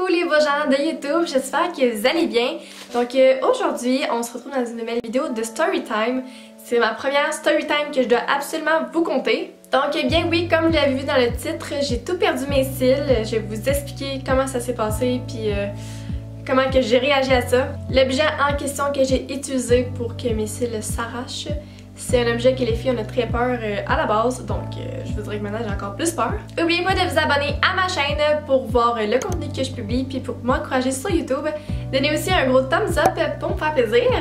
Coucou les beaux gens de YouTube, j'espère que vous allez bien. Donc aujourd'hui, on se retrouve dans une nouvelle vidéo de Storytime. C'est ma première Storytime que je dois absolument vous conter. Donc bien oui, comme vous l'avez vu dans le titre, j'ai tout perdu mes cils. Je vais vous expliquer comment ça s'est passé puis comment que j'ai réagi à ça. L'objet en question que j'ai utilisé pour que mes cils s'arrachent, c'est un objet que les filles ont très peur à la base, donc je vous dirais que maintenant j'ai encore plus peur. Oubliez-moi de vous abonner à ma chaîne pour voir le contenu que je publie, puis pour m'encourager sur YouTube. Donnez aussi un gros thumbs up pour me faire plaisir.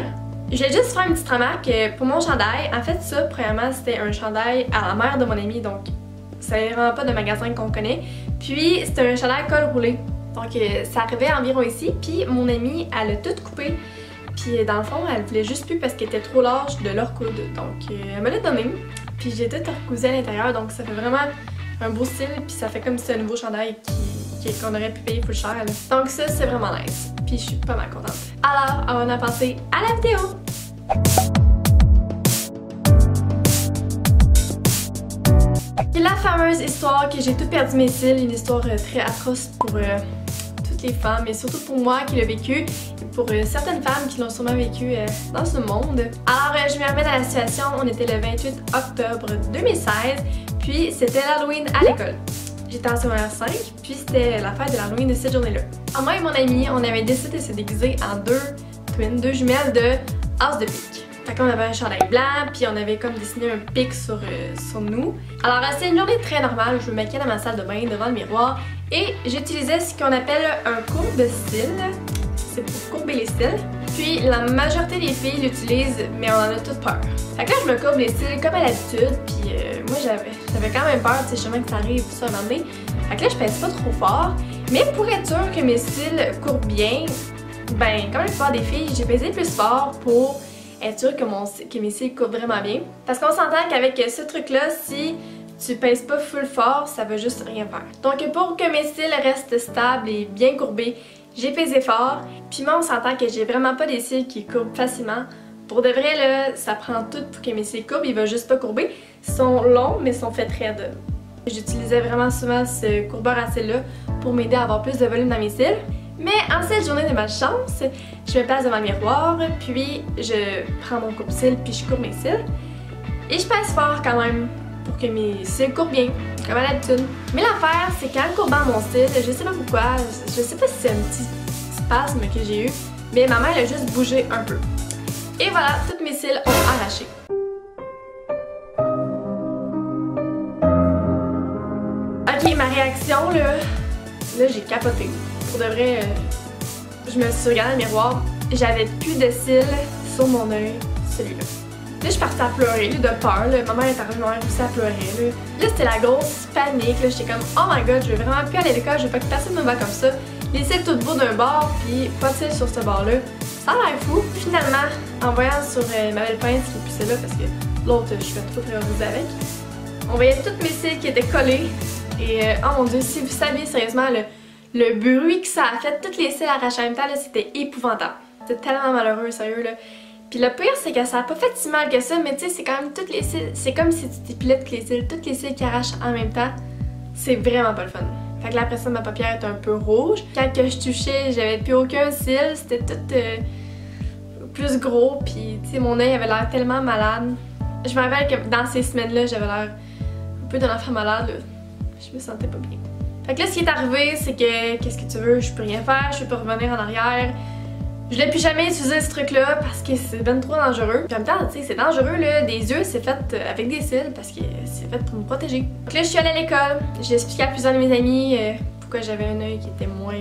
Je vais juste faire une petite remarque pour mon chandail. En fait ça, premièrement, c'était un chandail à la mère de mon ami, donc ça n'est vraiment pas de magasin qu'on connaît. Puis c'était un chandail col roulé, donc ça arrivait environ ici, puis mon amie, elle a tout coupé. Puis dans le fond, elle voulait juste plus parce qu'elle était trop large de leur coude. Donc elle me l'a donné. Puis j'ai tout recousé à l'intérieur. Donc ça fait vraiment un beau style. Puis ça fait comme si c'était un nouveau chandail qu'on aurait pu payer plus cher. Là. Donc ça, c'est vraiment nice. Puis je suis pas mal contente. Alors, on va passer à la vidéo. C'est la fameuse histoire que j'ai tout perdu mes cils. Une histoire très atroce pour toutes les femmes, mais surtout pour moi qui l'ai vécu. Pour certaines femmes qui l'ont sûrement vécu dans ce monde. Alors je me remets dans la situation, on était le 28 octobre 2016, puis c'était l'Halloween à l'école. J'étais en secondaire 5, puis c'était la fête de l'Halloween de cette journée-là. Alors moi et mon ami, on avait décidé de se déguiser en deux jumelles de as de pique. Fait qu'on avait un chandail blanc, puis on avait comme dessiné un pic sur nous. Alors c'est une journée très normale, je me maquillais dans ma salle de bain devant le miroir, et j'utilisais ce qu'on appelle un courbe-style. C'est pour courber les cils. Puis la majorité des filles l'utilisent, mais on en a toutes peur. Fait que là, je me courbe les cils comme à l'habitude, puis moi j'avais quand même peur, tu sais, justement que ça arrive, tout ça, à un moment donné. Fait que là, je pèse pas trop fort. Mais pour être sûr que mes cils courbent bien, ben, comme la plupart des filles, j'ai pesé plus fort pour être sûr que mes cils courbent vraiment bien. Parce qu'on s'entend qu'avec ce truc-là, si tu pèses pas full fort, ça va juste rien faire. Donc pour que mes cils restent stables et bien courbés, j'ai pesé fort, puis moi on s'entend que j'ai vraiment pas des cils qui courbent facilement. Pour de vrai là, ça prend tout pour que mes cils courbent, ils vont juste pas courber. Ils sont longs mais ils sont faits raides. J'utilisais vraiment souvent ce courbeur à cils là pour m'aider à avoir plus de volume dans mes cils. Mais en cette journée de malchance, je me place devant le miroir, puis je prends mon coupe-cils puis je courbe mes cils. Et je pèse fort quand même pour que mes cils courbent bien, comme à l'habitude. Mais l'affaire, c'est qu'en courbant mon cil, je sais pas pourquoi, je sais pas si c'est un petit spasme que j'ai eu, mais ma main elle a juste bougé un peu. Et voilà, toutes mes cils ont arraché. Ok, ma réaction là j'ai capoté. Pour de vrai, je me suis regardée dans le miroir, j'avais plus de cils sur mon œil, celui-là. Là, je suis partie à pleurer, là, de peur. Là. Maman est arrivée, maman aussi à pleurer. Là c'était la grosse panique. J'étais comme, oh my god, je vais vraiment plus aller à l'école, je veux pas que personne me voie comme ça. Les cils tout beau d'un bord, puis pas de cils sur ce bord-là. Ça a l'air fou. Finalement, en voyant sur ma belle pince, qui est plus celle-là, parce que l'autre, je suis trop terrorisée avec, on voyait toutes mes cils qui étaient collés. Et oh mon dieu, si vous saviez sérieusement le bruit que ça a fait, toutes les cils arrachés en même temps, c'était épouvantable. C'était tellement malheureux, sérieux, là. Puis le pire, c'est que ça a pas fait si mal que ça, mais tu sais, c'est quand même toutes les cils, c'est comme si tu t'épilais toutes les cils qui arrachent en même temps. C'est vraiment pas le fun. Fait que là, après ça, ma paupière était un peu rouge. Quand que je touchais, j'avais plus aucun cil, c'était tout plus gros, puis tu sais, mon œil avait l'air tellement malade. Je me rappelle que dans ces semaines-là, j'avais l'air un peu d'un enfant malade, là. Je me sentais pas bien. Fait que là, ce qui est arrivé, c'est que, qu'est-ce que tu veux, je peux rien faire, je peux pas revenir en arrière. Je l'ai plus jamais utilisé ce truc-là parce que c'est ben trop dangereux. Puis en même temps, tu sais, c'est dangereux là. Des yeux, c'est fait avec des cils parce que c'est fait pour me protéger. Donc là, je suis allée à l'école. J'ai expliqué à plusieurs de mes amis pourquoi j'avais un œil qui était moins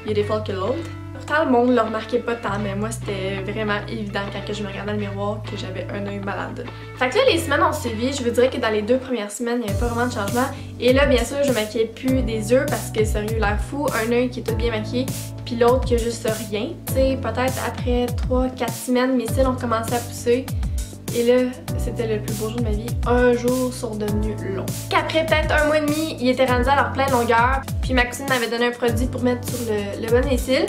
beautiful que l'autre. Pourtant, le monde ne le remarquait pas tant, mais moi, c'était vraiment évident quand je me regardais dans le miroir que j'avais un œil malade. Fait que là, les semaines ont suivi. Je vous dirais que dans les 2 premières semaines, il n'y avait pas vraiment de changement. Et là, bien sûr, je maquillais plus des yeux parce que ça aurait eu l'air fou. Un œil qui est tout bien maquillé, puis l'autre qui a juste rien. Tu sais, peut-être après 3-4 semaines, mes cils ont commencé à pousser. Et là, c'était le plus beau jour de ma vie. Un jour sont devenus longs. Qu'après peut-être 1 mois et demi, ils étaient rendus à leur pleine longueur. Puis ma cousine m'avait donné un produit pour mettre sur le bas de mes cils,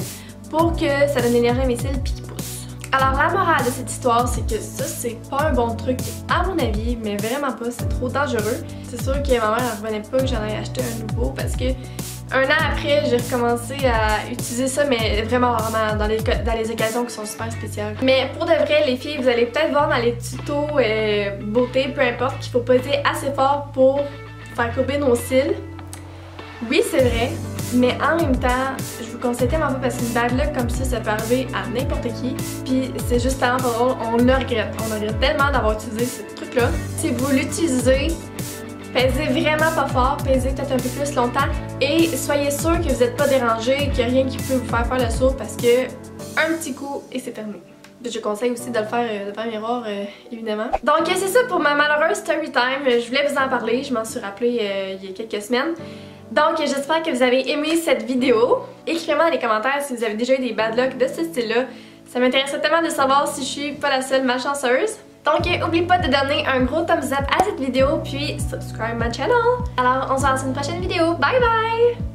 pour que ça donne l'énergie à mes cils puis qu'ils poussent. Alors la morale de cette histoire, c'est que ça, c'est pas un bon truc à mon avis, mais vraiment pas, c'est trop dangereux. C'est sûr que ma mère elle revenait pas que j'en ai acheté un nouveau parce que Un an après, j'ai recommencé à utiliser ça, mais vraiment rarement, dans les occasions qui sont super spéciales. Mais pour de vrai, les filles, vous allez peut-être voir dans les tutos beauté, peu importe, qu'il faut peser assez fort pour faire courber nos cils. Oui, c'est vrai, mais en même temps, je vous conseille tellement pas parce qu'une bad luck comme ça peut arriver à n'importe qui. Puis c'est juste tellement pas drôle, on le regrette. On regrette tellement d'avoir utilisé ce truc-là. Si vous l'utilisez, pesez vraiment pas fort, pesez peut-être un peu plus longtemps et soyez sûr que vous n'êtes pas dérangé, qu'il n'y a rien qui peut vous faire le saut parce que un petit coup et c'est terminé. Je conseille aussi de le faire devant un miroir, évidemment. Donc c'est ça pour ma malheureuse story time. Je voulais vous en parler, je m'en suis rappelée il y a quelques semaines. Donc j'espère que vous avez aimé cette vidéo. Écrivez-moi dans les commentaires si vous avez déjà eu des bad luck de ce style-là. Ça m'intéresserait tellement de savoir si je suis pas la seule malchanceuse. Donc n'oubliez pas de donner un gros thumbs up à cette vidéo puis subscribe ma channel. Alors on se voit dans une prochaine vidéo. Bye bye!